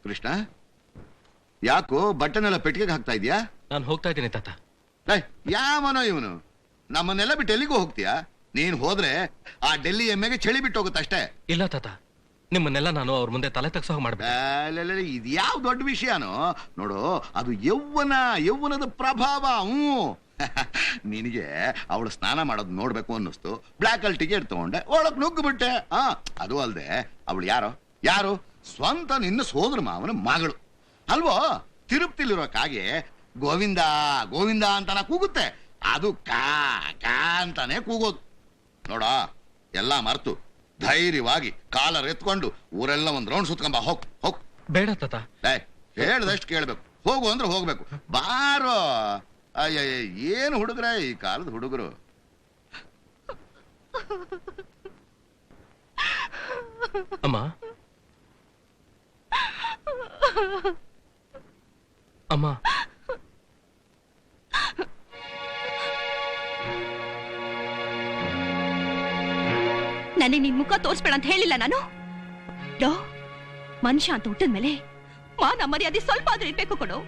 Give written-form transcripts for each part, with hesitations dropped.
ಕೃಷ್ಣ, ಯಾಕೋ ಬಟ್ಟನೆಲ್ಲ ಪೆಟ್ಟಿಗೆಗೆ ಹಾಕ್ತಾ ಇದೀಯಾ? ನಾನು ಹೋಗ್ತಾ ಇದ್ದೀನಿ ತಾತ. ಯಾವನೋ ಇವನು, ನಮ್ಮನ್ನೆಲ್ಲ ಬಿಟ್ಟು ಎಲ್ಲಿಗೂ ಹೋಗ್ತೀಯಾ? ನೀನ್ ಹೋದ್ರೆ ಆ ಡೆಲ್ಲಿ ಎಮ್ಮೆಗೆ ಚಳಿ ಬಿಟ್ಟು ಹೋಗುತ್ತಷ್ಟೇ. ಇಲ್ಲ ತಾತ, ನಿಮ್ಮನ್ನೆಲ್ಲ ನಾನು ಅವ್ರ ಮುಂದೆ ತಲೆ ತಗ್ಸೋ ಮಾಡ್ಬೇಕು. ಇದು ಯಾವ ದೊಡ್ಡ ವಿಷಯನೋ ನೋಡು, ಅದು ಯೌವನದ ಪ್ರಭಾವ. ನಿನಗೆ ಅವಳು ಸ್ನಾನ ಮಾಡೋದು ನೋಡ್ಬೇಕು ಅನ್ನಿಸ್ತು, ಬ್ಲಾಕ್ ಅಲ್ಲಿ ಟಿಕೆಟ್ ತಗೊಂಡೆ, ಒಳಗ್ ನುಗ್ಗು ಬಿಟ್ಟೆ. ಅದು ಅಲ್ದೆ ಅವಳು ಯಾರು ಸ್ವಂತ ನಿನ್ನ ಸೋದರ ಮಾವನ ಮಗಳು ಅಲ್ವೋ? ತಿರುಪ್ತಿಲಿರೋ ಕಾಗೆ ಗೋವಿಂದ ಗೋವಿಂದ ಅಂತಾನ ಕೂಗುತ್ತೆ, ಅದು ಕಾ ಕಾ ಅಂತಾನೆ ಕೂಗೋದು. ನೋಡ, ಎಲ್ಲ ಮರ್ತು ಧೈರ್ಯವಾಗಿ ಕಾಲರ್ ಎತ್ಕೊಂಡು ಊರೆಲ್ಲ ಒಂದ್ ರೌಂಡ್ ಸುತ್ಕೊಂಬ. ಹೋಗ್. ಬೇಡ ತಾತ. ಹೇಳ್ದಷ್ಟು ಕೇಳ್ಬೇಕು. ಹೋಗು ಅಂದ್ರೆ ಹೋಗ್ಬೇಕು. ಬಾರೋ. ಅಯ್ಯ, ಏನು ಹುಡುಗ್ರ ಈ ಕಾಲದ ಹುಡುಗರು. ಅಮ್ಮ, ಅಮ್ಮ, ನನಗೆ ನಿನ್ ಮುಖ ತೋರಿಸ್ಬೇಡ ಅಂತ ಹೇಳಿಲ್ಲ ನಾನು? ಮನುಷ್ಯ ಅಂತ ಹುಟ್ಟಿದ್ಮೇಲೆ ಮಾನ ಮರ್ಯಾದೆ ಸ್ವಲ್ಪ ಆದ್ರೂ ಇರ್ಬೇಕು ಕೊಡು.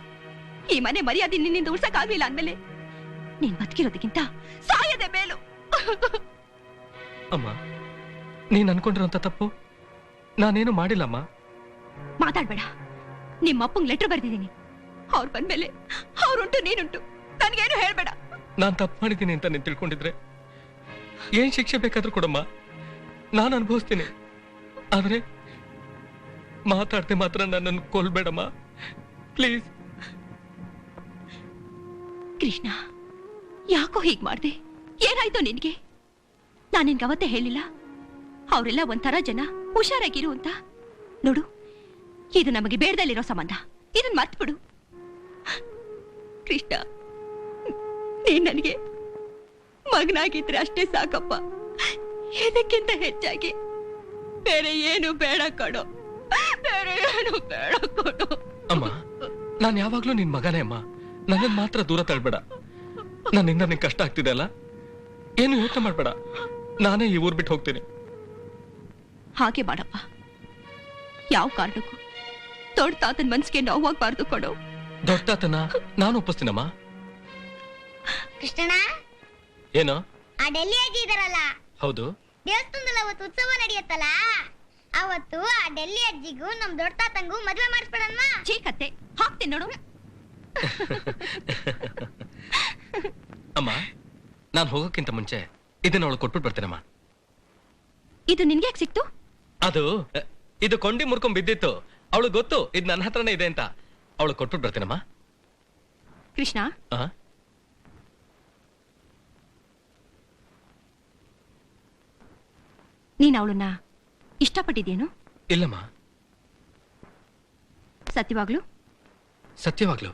ಈ ಮನೆ ಮರ್ಯಾದೆ ನಿನ್ನಿಂದ ಉಳ್ಸಕ್ಕಾಗ್ಲಿಲ್ಲ ಅಂದ್ಮೇಲೆ ನೀನ್ ಬದುಕಿರೋದಕ್ಕಿಂತ ಸಾಯದೆ ಮೇಲು. ಅಮ್ಮ, ನೀನ್ ಅನ್ಕೊಂಡಿರೋಂತ ತಪ್ಪು ನಾನೇನು ಮಾಡಿಲ್ಲಮ್ಮ. ಮಾತಾಡ್ಬೇಡ. ನಿಮ್ಮ ಅಪ್ಪಂಗ್ ಲೆಟರ್ ಬರ್ದಿದ್ದೀನಿ. ಅವ್ರು ಬಂದ್ಮೇಲೆ ಅವ್ರುಂಟು ನೀನುಂಟು, ನನ್ಗೇನು ಹೇಳ್ಬೇಡ. ನಾನ್ ತಪ್ಪು ಮಾಡಿದ್ದೀನಿ ಅಂತ ನೀನ್ ತಿಳ್ಕೊಂಡಿದ್ರೆ ಏನ್ ಶಿಕ್ಷೆ ಬೇಕಾದ್ರೂ ಕೊಡಮ್ಮ, ನಾನು ಅನುಭವಿಸ್ತೀನಿ. ಆದ್ರೆ ಮಾತಾಡ್ತೆ ಮಾತ್ರ ನನ್ನನ್ನು ಕೊಲ್ಬೇಡಮ್ಮ, ಪ್ಲೀಸ್. ಕೃಷ್ಣ, ಯಾಕೋ ಹೀಗ್ ಮಾಡ್ದೆ? ಏನಾಯ್ತು ನಿನ್ಗೆ? ನಾನ್ ನಿನ್ಗೆ ಅವತ್ತೇ ಹೇಳಿಲ್ಲ ಅವರೆಲ್ಲ ಒಂಥರ ಜನ, ಹುಷಾರಾಗಿರು ಅಂತ? ನೋಡು, ಇದು ನಮಗೆ ಬೇಡದಲ್ಲಿರೋ ಸಂಬಂಧ, ಇದನ್ ಮರ್ತ್ಬಿಡು. ಕೃಷ್ಣ, ನೀನ್ ನನಗೆ ಮಗನಾಗಿದ್ರೆ ಅಷ್ಟೇ ಸಾಕಪ್ಪ. ಇದಕ್ಕಿಂತ ಹೆಚ್ಚಾಗಿ ಬೇರೆ ಏನು ಬೇಡ ಕಣೋ, ಬೇರೆ ಏನು ಬೇಡ ಕಣೋ. ಅಮ್ಮ, ನಾನ್ ಯಾವಾಗ್ಲೂ ನಿನ್ ಮಗನೇ ಅಮ್ಮ, ನನ್ನನ್ ಮಾತ್ರ ದೂರ ತಳ್ಬೇಡ. ನನ್ನಿಂದ ನಿನ್ ಕಷ್ಟ ಆಗ್ತಿದೆ ಅಲ್ಲ, ಏನು ಯೋಚನೆ ಮಾಡ್ಬೇಡ, ನಾನೇ ಈ ಊರ್ ಬಿಟ್ಟು ಹೋಗ್ತೀನಿ. ಹಾಗೆ ಮಾಡಪ್ಪ. ಯಾವ ಕಾರಣಕ್ಕೂ ದೊಡ್ಡ ತಾತನ್ ಮನ್ಸಿಗೆ ನೋವಾಗ್ಬಾರ್ದು ಕೊಡೋ. ದೊಡ್ಡ ತಾತನ ನಾನು ಒಪ್ಪಿಸ್ತೀನಮ್ಮ. ಕೃಷ್ಣಣ್ಣ, ಏನೋ? ಆ ಡೆಲ್ಲಿ ಅಜ್ಜಿ ಇದಾರಲ್ಲ, ಹೌದು, ದೇವಸ್ಥಾನದಲ್ಲಿ ಅವತ್ತು ಉತ್ಸವ ನಡೆಯುತ್ತಲ್ಲ, ಅವತ್ತು ಆ ಡೆಲ್ಲಿ ಅಜ್ಜಿಗೂ ನಮ್ ದೊಡ್ಡ ತಾತಂಗೂ ಮದ್ವೆ ಮಾಡಿಸ್ಬೇಡನ್ವಾ? ಚೀಕತ್ತೆ ಹಾಕ್ತೀನಿ ನೋಡು. ಅಮ್ಮ, ನಾನ್ ಹೋಗೋಕ್ಕಿಂತ ಮುಂಚೆ ಇದನ್ನ ಅವಳು ಕೊಟ್ಬಿಟ್ಟು ಬರ್ತೀನಮ್ಮ. ಇದು ನಿನ್ಗೆ ಯಾಕೆ ಸಿಕ್ತು? ಇದು ಕೊಂಡಿ ಮುರ್ಕೊಂಡ್ ಬಿದ್ದಿತ್ತು, ಅವಳು ಗೊತ್ತು ಇದು ನನ್ನ ಹತ್ರನೇ ಇದೆ ಅಂತ. ಅವಳು ಕೊಟ್ಬಿಟ್ಟು ಬರ್ತೀನಮ್ಮ. ಕೃಷ್ಣ, ನೀನ್ ಅವಳನ್ನ ಇಷ್ಟಪಟ್ಟಿದ್ಯೇನು? ಇಲ್ಲಮ್ಮ. ಸತ್ಯವಾಗ್ಲು? ಸತ್ಯವಾಗ್ಲು.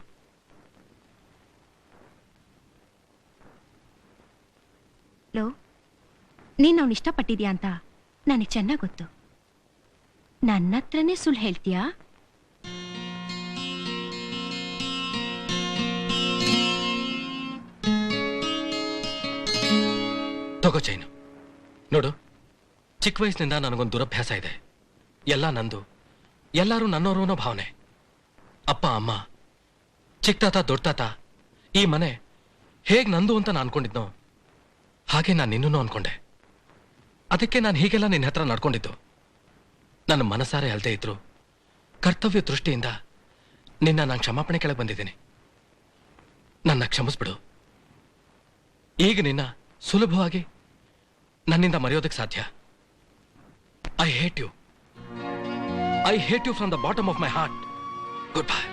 ಲೋ, ನೀನ್ ಅವಳು ಇಷ್ಟಪಟ್ಟಿದ್ಯಾ ಅಂತ ನನಗೆ ಚೆನ್ನಾಗ್ ಗೊತ್ತು. ನನ್ನ ಹತ್ರನೇ ಸುಳ್ಳು ಹೇಳ್ತೀಯಾ? ತಗೋ ಚೈನು. ನೋಡು, ಚಿಕ್ಕ ವಯಸ್ಸಿನಿಂದ ನನಗೊಂದು ದುರಭ್ಯಾಸ ಇದೆ. ಎಲ್ಲ ನಂದು, ಎಲ್ಲರೂ ನನ್ನವರು ಅನ್ನೋ ಭಾವನೆ. ಅಪ್ಪ ಅಮ್ಮ, ಚಿಕ್ಕ ತಾತ, ದೊಡ್ಡ ತಾತ, ಈ ಮನೆ ಹೇಗ್ ನಂದು ಅಂತ ನಾನು ಅನ್ಕೊಂಡಿದ್ನೋ ಹಾಗೆ ನಾನು ನಿನ್ನೂ ಅನ್ಕೊಂಡೆ. ಅದಕ್ಕೆ ನಾನು ಹೀಗೆಲ್ಲ ನಿನ್ನ ಹತ್ರ ನಡ್ಕೊಂಡಿದ್ದು. ನನ್ನ ಮನಸಾರೆ ಅಲ್ದೇ ಇದ್ರು ಕರ್ತವ್ಯ ದೃಷ್ಟಿಯಿಂದ ನಿನ್ನ ನಾನು ಕ್ಷಮಾಪಣೆ ಕೆಳಗೆ ಬಂದಿದ್ದೀನಿ. ನನ್ನ ಕ್ಷಮಿಸ್ಬಿಡು. ಈಗ ನಿನ್ನ ಸುಲಭವಾಗಿ ನನ್ನಿಂದ ಮರೆಯೋದಕ್ಕೆ ಸಾಧ್ಯ. I hate you. I hate you from the bottom of my heart. Good bye.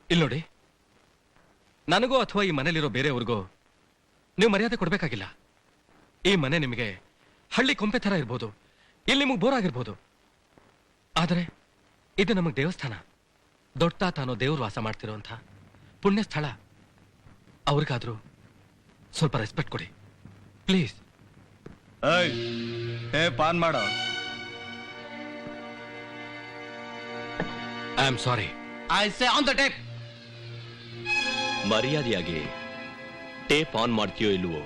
ಇಲ್ಲಿ ನೋಡಿ, ನನಗೋ ಅಥವಾ ಈ ಮನೇಲಿರೋ ಬೇರೆಯವ್ರಿಗೋ ನೀವು ಮರ್ಯಾದೆ ಕೊಡ್ಬೇಕಾಗಿಲ್ಲ. ಈ ಮನೆ ನಿಮಗೆ ಹಳ್ಳಿ ಕೊಂಪೆ ತರ ಇರ್ಬೋದು, ಇಲ್ಲಿ ನಿಮಗೆ ಬೋರ್ ಆಗಿರ್ಬೋದು, ಆದರೆ ಇದು ನಮಗೆ ದೇವಸ್ಥಾನ. ದೊಡ್ಡ ತಾತ ಅನ್ನೋ ದೇವ್ರು ವಾಸ ಮಾಡ್ತಿರೋಂಥ ಪುಣ್ಯ ಸ್ಥಳ. ಅವ್ರಿಗಾದ್ರೂ ಸ್ವಲ್ಪ ರೆಸ್ಪೆಕ್ಟ್ ಕೊಡಿ ಪ್ಲೀಸ್. ಪಾನ್ ಮಾಡೋ. I am sorry. I say on the tape. ಮರ್ಯಾದೆಯಾಗಿ ಟೇಪ್ ಆನ್ ಮಾಡ್ತೀಯೋ ಇಲ್ವೋ?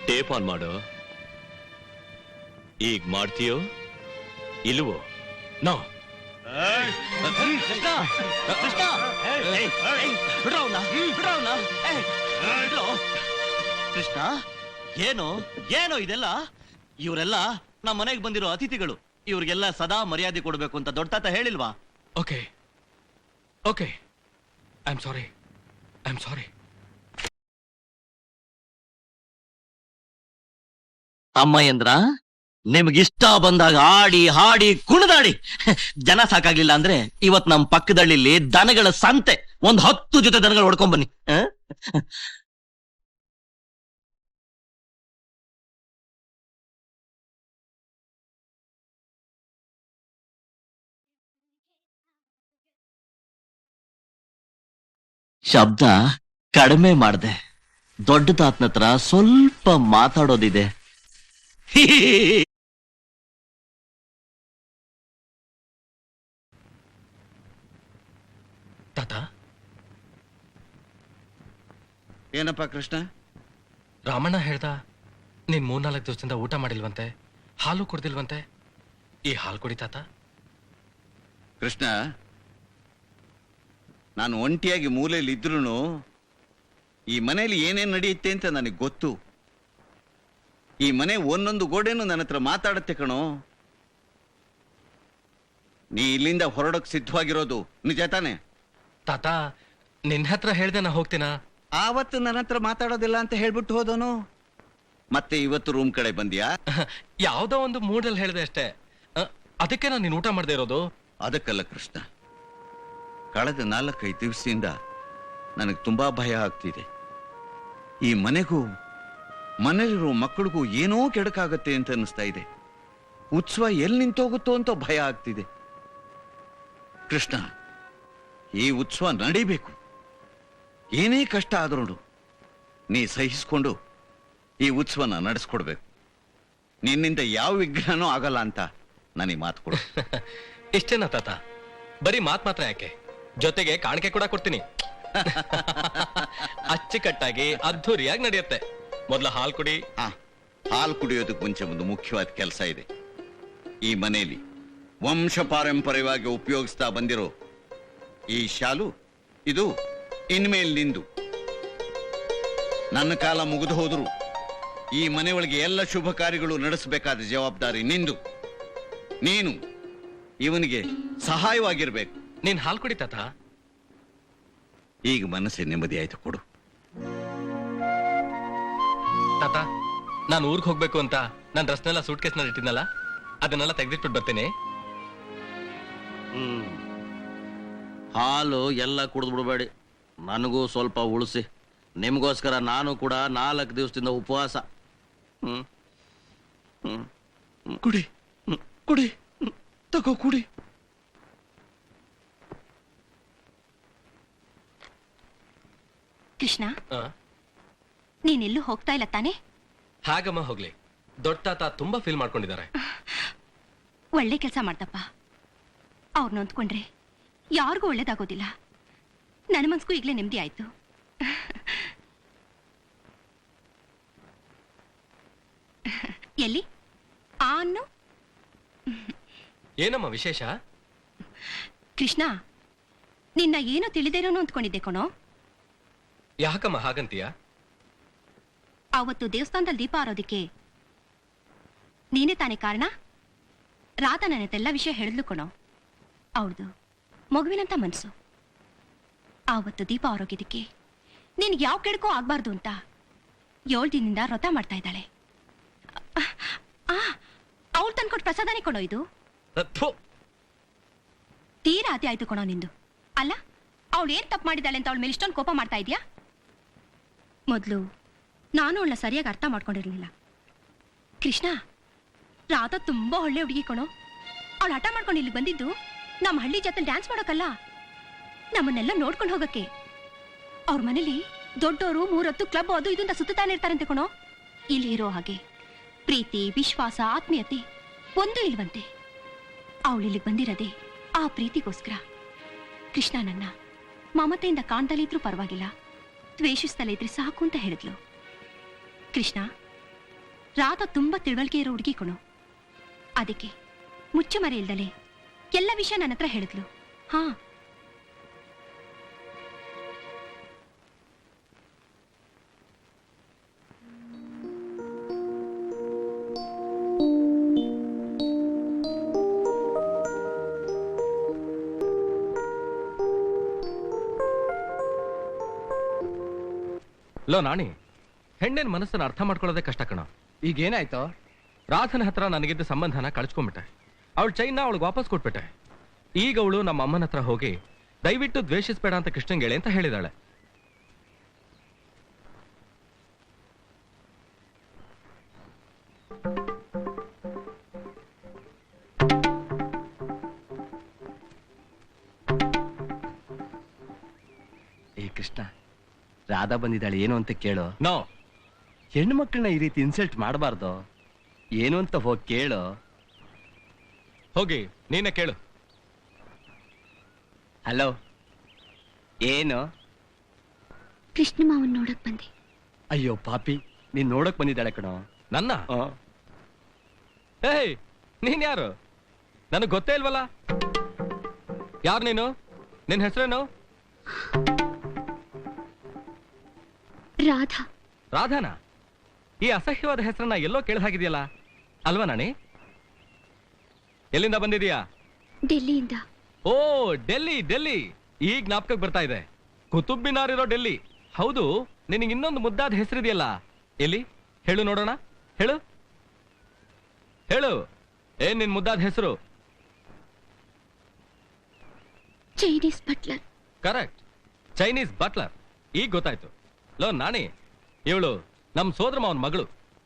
ಟೇಪ್ ಆನ್ ಮಾಡು. ಈಗ ಮಾಡ್ತೀಯೋ ಇಲ್ವೋ? ನೋ. ಕೃಷ್ಣ, ಏನು ಏನು ಇದೆಲ್ಲ? ಇವರೆಲ್ಲ ನಮ್ಮ ಮನೆಗೆ ಬಂದಿರೋ ಅತಿಥಿಗಳು. ಇವ್ರಿಗೆಲ್ಲ ಸದಾ ಮರ್ಯಾದೆ ಕೊಡ್ಬೇಕು ಅಂತ ದೊಡ್ಡ ತಾತ ಹೇಳಿಲ್ವಾ? Okay okay, I am sorry, I am sorry. ಅಮ್ಮಯ್ಯಂದ್ರ, ನಿಮ್ಗಿಷ್ಟ ಬಂದಾಗ ಆಡಿ ಹಾಡಿ ಕುಣಿದಾಡಿ ಜನ ಸಾಕಾಗ್ಲಿಲ್ಲ ಅಂದ್ರೆ ಇವತ್ ನಮ್ ಪಕ್ಕದಳ್ಳಿಲಿ ದನಗಳ ಸಂತೆ, 10 ಜೊತೆ ದನಗಳು ಹೊಡ್ಕೊಂಡ್ ಬನ್ನಿ. ಶಬ್ದ ಕಡಿಮೆ ಮಾಡ್ದೆ. ದೊಡ್ಡ ತಾತನ ಹತ್ರ ಸ್ವಲ್ಪ ಮಾತಾಡೋದಿದೆ. ತಾತ, ಏನಪ್ಪ ಕೃಷ್ಣ? ರಾಮಣ್ಣ ಹೇಳ್ದ ನೀನ್ 3-4 ದಿವಸದಿಂದ ಊಟ ಮಾಡಿಲ್ವಂತೆ, ಹಾಲು ಕುಡ್ದಿಲ್ವಂತೆ. ಈ ಹಾಲು ಕುಡಿ ತಾತ. ಕೃಷ್ಣ, ನಾನು ಒಂಟಿಯಾಗಿ ಮೂಲೆಯಲ್ಲಿ ಇದ್ರೂ ಈ ಮನೆಯಲ್ಲಿ ಏನೇನು ನಡೆಯುತ್ತೆ ಅಂತ ನನಗೆ ಗೊತ್ತು. ಈ ಮನೆ ಒಂದೊಂದು ಗೋಡೆನೂ ನನ್ನ ಹತ್ರ ಮಾತಾಡುತ್ತೆ ಕಣೋ. ನೀ ಇಲ್ಲಿಂದ ಹೊರಡೋಕ್ ಸಿದ್ಧವಾಗಿರೋದು ನಿಜ ತಾನೆ? ತಾತ, ನಿನ್ನ ಹತ್ರ ಹೇಳ್ದೆ ನಾ ಹೋಗ್ತೀನ. ಆವತ್ತು ನನ್ನ ಹತ್ರ ಮಾತಾಡೋದಿಲ್ಲ ಅಂತ ಹೇಳ್ಬಿಟ್ಟು ಹೋದೋನು, ಮತ್ತೆ ಇವತ್ತು ರೂಮ್ ಕಡೆ ಬಂದ್ಯಾ? ಯಾವ್ದೋ ಒಂದು ಮೂಡಲ್ಲಿ ಹೇಳ್ದೆ ಅಷ್ಟೇ. ಅದಕ್ಕೆ ನಾನು ನೀನು ಊಟ ಮಾಡದೆ ಇರೋದು. ಅದಕ್ಕಲ್ಲ ಕೃಷ್ಣ, ಕಳೆದ 4-5 ದಿವಸದಿಂದ ನನಗೆ ತುಂಬಾ ಭಯ ಆಗ್ತಿದೆ. ಈ ಮನೆಗೂ ಮನೇಲಿರೋ ಮಕ್ಕಳಿಗೂ ಏನೋ ಕೆಡಕಾಗತ್ತೆ ಅಂತ ಅನಿಸ್ತಾ ಇದೆ. ಉತ್ಸವ ಎಲ್ಲಿ ನಿಂತೋಗುತ್ತೋ ಅಂತ ಭಯ ಆಗ್ತಿದೆ. ಕೃಷ್ಣ, ಈ ಉತ್ಸವ ನಡೀಬೇಕು. ಏನೇ ಕಷ್ಟ ಆದ್ರೂ ನೀ ಸಹಿಸ್ಕೊಂಡು ಈ ಉತ್ಸವನ ನಡೆಸ್ಕೊಡ್ಬೇಕು. ನಿನ್ನಿಂದ ಯಾವ ವಿಘ್ನನೂ ಆಗಲ್ಲ ಅಂತ ನನಗೆ ಮಾತು ಕೊಡು. ಇಷ್ಟೇನಾ ತಾತ? ಬರೀ ಮಾತ್ ಮಾತ್ರ ಯಾಕೆ, ಜೊತೆಗೆ ಕಾಣಿಕೆ ಕೂಡ ಕೊಡ್ತೀನಿ. ಅಚ್ಚುಕಟ್ಟಾಗಿ ಅದ್ಧೂರಿಯಾಗಿ ನಡೆಯುತ್ತೆ. ಮೊದಲ ಹಾಲು ಕುಡಿ. ಹಾಲು ಕುಡಿಯೋದಕ್ಕೆ ಮುಂಚೆ ಒಂದು ಮುಖ್ಯವಾದ ಕೆಲಸ ಇದೆ. ಈ ಮನೆಯಲ್ಲಿ ವಂಶ ಪಾರಂಪರ್ಯವಾಗಿ ಉಪಯೋಗಿಸ್ತಾ ಬಂದಿರೋ ಈ ಶಾಲು, ಇದು ಇನ್ಮೇಲೆ ನಿಂದು. ನನ್ನ ಕಾಲ ಮುಗಿದು ಹೋದ್ರು ಈ ಮನೆಯೊಳಗೆ ಎಲ್ಲ ಶುಭ ಕಾರ್ಯಗಳು ನಡೆಸಬೇಕಾದ ಜವಾಬ್ದಾರಿ ನಿಂದು. ನೀನು ಇವನಿಗೆ ಸಹಾಯವಾಗಿರ್ಬೇಕು. ನೀನ್ ಹಾಲು ಕುಡಿ ತಾತ. ಈಗ ಮನಸ್ಸೇ ನೆಮ್ಮದಿ ಆಯ್ತು, ಕೊಡು. ತಾತ, ನಾನು ಊರಿಗೆ ಹೋಗ್ಬೇಕು ಅಂತ ನನ್ನ ಡ್ರೆಸ್ನೆಲ್ಲ ಸೂಟ್ ಕೇಸ್ನಲ್ಲಿ ಇಟ್ಟಿದ್ನಲ್ಲ, ಅದನ್ನೆಲ್ಲ ತೆಗೆದಿಟ್ಬಿಟ್ಟು ಬರ್ತೀನಿ. ಹಾಲು ಎಲ್ಲ ಕುಡಿದು ಬಿಡಬೇಡಿ, ನನಗೂ ಸ್ವಲ್ಪ ಉಳಿಸಿ. ನಿಮಗೋಸ್ಕರ ನಾನು ಕೂಡ 4 ದಿವಸದಿಂದ ಉಪವಾಸ. ಕುಡಿ ಕುಡಿ, ತಗೋ ಕುಡಿ. ಕೃಷ್ಣ, ಆ, ನೀನೆಲ್ಲೂ ಹೋಗ್ತಾ ಇಲ್ಲ ತಾನೆ? ಹಾಗಮ್ಮ ಹೋಗ್ಲಿ. ದೊಡ್ಡ ತಾತ ತುಂಬಾ ಫೀಲ್ ಮಾಡ್ಕೊಂಡಿದ್ದಾರೆ. ಒಳ್ಳೆ ಕೆಲಸ ಮಾಡ್ದಪ್ಪ. ಅವ್ರು ನೊಂದ್ಕೊಂಡ್ರೆ ಯಾರಿಗೂ ಒಳ್ಳೇದಾಗೋದಿಲ್ಲ. ನನ್ನ ಮನ್ಸ್ಗೂ ಈಗಲೇ ನೆಮ್ಮದಿ ಆಯ್ತು. ಎಲ್ಲಿ ಆ ಅನ್ನು? ಏನಮ್ಮ ವಿಶೇಷ? ಕೃಷ್ಣ, ನಿನ್ನ ಏನೋ ತಿಳಿದೇನೋ ಅಂದ್ಕೊಂಡಿದ್ದೆ ಕಣೋ. ಯಾಕಮ್ಮ ಹಾಗಂತೀಯ? ಅವತ್ತು ದೇವಸ್ಥಾನದಲ್ಲಿ ದೀಪ ಆರೋದಕ್ಕೆ ನೀನೇ ತಾನೇ ಕಾರಣ. ರಾಧಾ ನನ್ನೆಲ್ಲ ವಿಷಯ ಹೇಳಿದ್ಲು ಕಣೋ. ಅವಳದು ಮಗುವಿನಂತ ಮನ್ಸು. ಆವತ್ತು ದೀಪ ಆರೋಗ್ಯದಕ್ಕೆ ನಿನ್ಗೆ ಯಾವ ಕೆಡಕೋ ಆಗ್ಬಾರ್ದು ಅಂತ 7 ದಿನದಿಂದ ವ್ರತ ಮಾಡ್ತಾ ಇದ್ದಾಳೆ. ಅವಳು ತಂದ್ಕೊಟ್ಟು ಪ್ರಸಾದನೇ ಕೊಡೋ ಇದು. ತೀರಾ ಅತಿ ಆಯ್ತು ಕೊಡೋ ನಿಂದು. ಅಲ್ಲ, ಅವಳು ಏನ್ ತಪ್ಪು ಮಾಡಿದಾಳೆ ಅಂತ ಅವಳ ಮೇಲೆ ಇಷ್ಟೊಂದು ಕೋಪ ಮಾಡ್ತಾ ಇದೀಯಾ? ಮೊದಲು ನಾನು ಅವಳನ್ನ ಸರಿಯಾಗಿ ಅರ್ಥ ಮಾಡ್ಕೊಂಡಿರ್ಲಿಲ್ಲ. ಕೃಷ್ಣ, ರಾಧಾ ತುಂಬಾ ಒಳ್ಳೆ ಹುಡುಗಿ ಕೊಣೋ. ಅವಳು ಹಠ ಮಾಡ್ಕೊಂಡು ಇಲ್ಲಿ ಬಂದಿದ್ದು ನಮ್ಮ ಹಳ್ಳಿ ಜೊತೆ ಡ್ಯಾನ್ಸ್ ಮಾಡೋಕಲ್ಲ, ನಮ್ಮನ್ನೆಲ್ಲ ನೋಡ್ಕೊಂಡು ಹೋಗಕ್ಕೆ. ಅವ್ರ ಮನೇಲಿ ದೊಡ್ಡವರು 3 ಹೊತ್ತು ಕ್ಲಬ್ ಅದು ಇದನ್ನ ಸುತ್ತಾನೆ ಇರ್ತಾರಂತೆ ಕಣೋ. ಇಲ್ಲಿ ಇರೋ ಹಾಗೆ ಪ್ರೀತಿ, ವಿಶ್ವಾಸ, ಆತ್ಮೀಯತೆ ಒಂದು ಇಲ್ವಂತೆ. ಅವಳಿಲ್ಲಿಗೆ ಬಂದಿರದೆ ಆ ಪ್ರೀತಿಗೋಸ್ಕರ. ಕೃಷ್ಣ ನನ್ನ ಮಮತೆಯಿಂದ ಕಾಣ್ತಲೇ ಇದ್ರೂ ಪರವಾಗಿಲ್ಲ, ದ್ವೇಷಿಸ್ತಲೇ ಇದ್ರೆ ಸಾಕು ಅಂತ ಹೇಳಿದ್ಲು. ಕೃಷ್ಣ, ರಾಧಾ ತುಂಬಾ ತಿಳುವಳಿಕೆ ಇರೋ ಹುಡುಗಿ ಕಣೋ. ಅದಕ್ಕೆ ಮುಚ್ಚುಮರೆ ಇಲ್ದಲೆ ಎಲ್ಲ ವಿಷಯ ನನ್ನ ಹತ್ರ ಹೇಳಿದ್ಲು. ಹಾ, ಲೋ ನಾಣಿ, ಹೆಣ್ಣಿನ ಮನಸ್ಸನ್ನು ಅರ್ಥ ಮಾಡ್ಕೊಳ್ಳೋದೇ ಕಷ್ಟ ಕಣ. ಈಗೇನಾಯ್ತು? ರಾಧನ ಹತ್ರ ನನಗಿದ್ದ ಸಂಬಂಧನ ಕಳ್ಸ್ಕೊಂಡ್ಬಿಟ್ಟೆ. ಅವಳು ಚೈನ್ನ ಅವಳಿಗೆ ವಾಪಸ್ ಕೊಟ್ಬಿಟ್ಟೆ. ಈಗ ಅವಳು ನಮ್ಮ ಅಮ್ಮನ ಹತ್ರ ಹೋಗಿ ದಯವಿಟ್ಟು ದ್ವೇಷಿಸ್ಬೇಡ ಅಂತ ಕೃಷ್ಣಂಗೆ ಹೇಳಿ ಅಂತ ಹೇಳಿದಾಳೆ. ಏ ಕೃಷ್ಣ, ರಾಧಾ ಬಂದಿದ್ದಾಳೆ, ಏನು ಅಂತ ಕೇಳು. ನೋ, ಹೆಣ್ಣು ಮಕ್ಕಳನ್ನ ಈ ರೀತಿ ಇನ್ಸಲ್ಟ್ ಮಾಡಬಾರ್ದು. ಏನು ಅಂತ ಹೋಗಿ ಕೇಳು. ಹೋಗಿ ನೀನೇ ಕೇಳು. ಹಲೋ, ಏನು? ಕೃಷ್ಣ ಮಾವನ್ ನೋಡಕ್ ಬಂದೆ. ಅಯ್ಯೋ ಪಾಪಿ, ನೀನ್ ನೋಡಕ್ ಬಂದಿದ್ದಾಳೆ ಕಣೋ. ನನ್ನ ಏಯ್, ನೀನ್ ಯಾರು? ನನಗೆ ಗೊತ್ತೇ ಇಲ್ವಲ್ಲ. ಯಾರು ನೀನು? ನಿನ್ನ ಹೆಸರೇನು? ರಾಧಾ. ರಾಧಾನ? ಈ ಅಸಹ್ಯವಾದ ಹೆಸರನ್ನ ಎಲ್ಲೋ ಕೇಳಿದ ಹಾಗಿದೆಯಲ್ಲ, ಅಲ್ವಾ ನಾಣಿ? ಎಲ್ಲಿಂದ ಬಂದಿದೀಯಾ? ಡೆಲ್ಲಿಯಿಂದ. ಓ, ಡೆಲ್ಲಿ ಡೆಲ್ಲಿ, ಈಗ ಜ್ಞಾಪಕಕ್ಕೆ ಬರ್ತಾ ಇದೆ. ಕುತುಬ್ ಮಿನಾರ್ ಇರೋ ಡೆಲ್ಲಿ. ಹೌದು, ನಿನಗೆ ಇನ್ನೊಂದು ಮುದ್ದಾದ ಹೆಸರಿದೆಯಲ್ಲ, ಎಲ್ಲಿ ಹೇಳು ನೋಡೋಣ. ಹೇಳು ಹೇಳು, ಏನ್ ನಿನ್ ಮುದ್ದಾದ ಹೆಸರು? Chinese butler. Correct, Chinese butler. ಈಗ ಗೊತ್ತಾಯ್ತು. ಲೋ ನಾಣಿ, ಇವಳು ನಮ್ ಸೋದರ ಮಾವನ ಮಗಳು,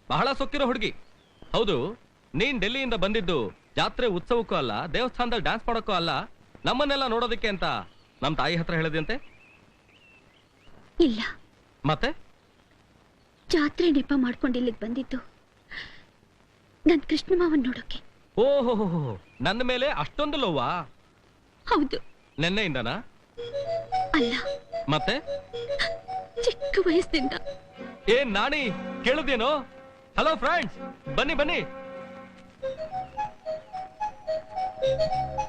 ಬಹಳ ಸೊಕ್ಕಿರೋ ಹುಡುಗಿ. ಹೌದು, ನೀನ್ ಡೆಲ್ಲಿಯಿಂದ ಬಂದಿದ್ದು ಜಾತ್ರೆ ಉತ್ಸವಕ್ಕೂ ಅಲ್ಲ, ದೇವಸ್ಥಾನದಲ್ಲಿ ಡ್ಯಾನ್ಸ್ ಮಾಡೋಕ್ಕೂ ಅಲ್ಲ, ನಮ್ಮನ್ನೆಲ್ಲ ನೋಡೋದಕ್ಕೆ ಅಂತ ನಮ್ ತಾಯಿ ಹತ್ರ ಹೇಳಿದಂತೆ. ಇಲ್ಲ, ಮತ್ತೆ ಜಾತ್ರೆ ನೆಪ ಮಾಡ್ಕೊಂಡು ಇಲ್ಲಿಗೆ ಬಂದಿದ್ದು ನನ್ ಕೃಷ್ಣ ಮಾವನ್ ನೋಡೋಕೆ. ಓಹೋ, ನನ್ನ ಮೇಲೆ ಅಷ್ಟೊಂದು ಲೋವಾ? ಹೌದು. ನೆನ್ನೆಯಿಂದನಾ? ಅಲ್ಲ, ಮತ್ತೆ ಚಿಕ್ಕ ವಯಸ್ಸಿನಿಂದ. ಏನ್ ನಾಣಿ, ಕೇಳುದೇನೋ? ಹಲೋ ಫ್ರೆಂಡ್ಸ್, ಬನ್ನಿ ಬನ್ನಿ.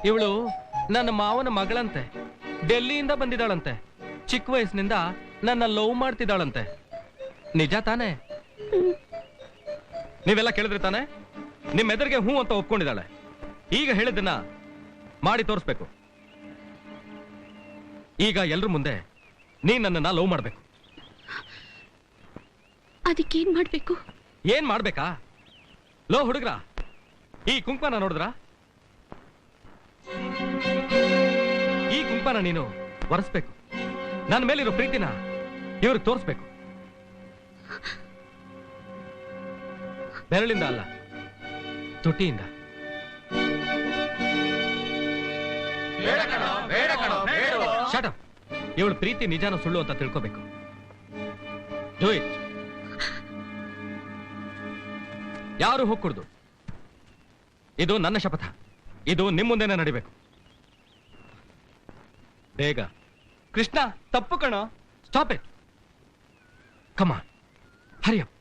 ಇವಳು ನನ್ನ ಮಾವನ ಮಗಳಂತೆ, ಡೆಲ್ಲಿಯಿಂದ ಬಂದಿದ್ದಾಳಂತೆ. ಚಿಕ್ಕ ವಯಸ್ಸಿನಿಂದ ನನ್ನ ಲವ್ ಮಾಡ್ತಿದ್ದಾಳಂತೆ. ನಿಜ ತಾನೇ? ನೀವೆಲ್ಲ ಕೇಳಿದ್ರಿ ತಾನೆ? ನಿಮ್ಮ ಎದುರಿಗೆ ಹೂ ಅಂತ ಒಪ್ಕೊಂಡಿದ್ದಾಳೆ. ಈಗ ಹೇಳಿದ್ದನ್ನ ಮಾಡಿ ತೋರಿಸ್ಬೇಕು. ಈಗ ಎಲ್ರ ಮುಂದೆ ನೀನ್ ನನ್ನನ್ನ ಲವ್ ಮಾಡ್ಬೇಕು. ಅದಕ್ಕೇನ್ ಮಾಡ್ಬೇಕು? ಏನ್ ಮಾಡ್ಬೇಕಾ? ಲೋ ಹುಡುಗ್ರ, ಈ ಕುಂಕುಮನ ನೋಡಿದ್ರ? ಈ ಕುಂಕುಮನ ನೀನು ಒರೆಸ್ಬೇಕು. ನನ್ನ ಮೇಲಿರೋ ಪ್ರೀತಿನ ಇವ್ರಿಗೆ ತೋರಿಸ್ಬೇಕು. ಬೆರಳಿಂದ ಅಲ್ಲ, ತುಟಿಯಿಂದ. Shut up. ಇವಳು ಪ್ರೀತಿ ನಿಜಾನ ಸುಳ್ಳು ಅಂತ ತಿಳ್ಕೋಬೇಕು. Do it. ಯಾರು ಹೋಗ್ಕೂಡ್ದು. ಇದು ನನ್ನ ಶಪಥ. ಇದು ನಿಮ್ ಮುಂದೆನೆ ನಡಿಬೇಕು. ಬೇಗ. ಕೃಷ್ಣ, ತಪ್ಪು ಕಣೋ. Stop it. Come on, hurry up.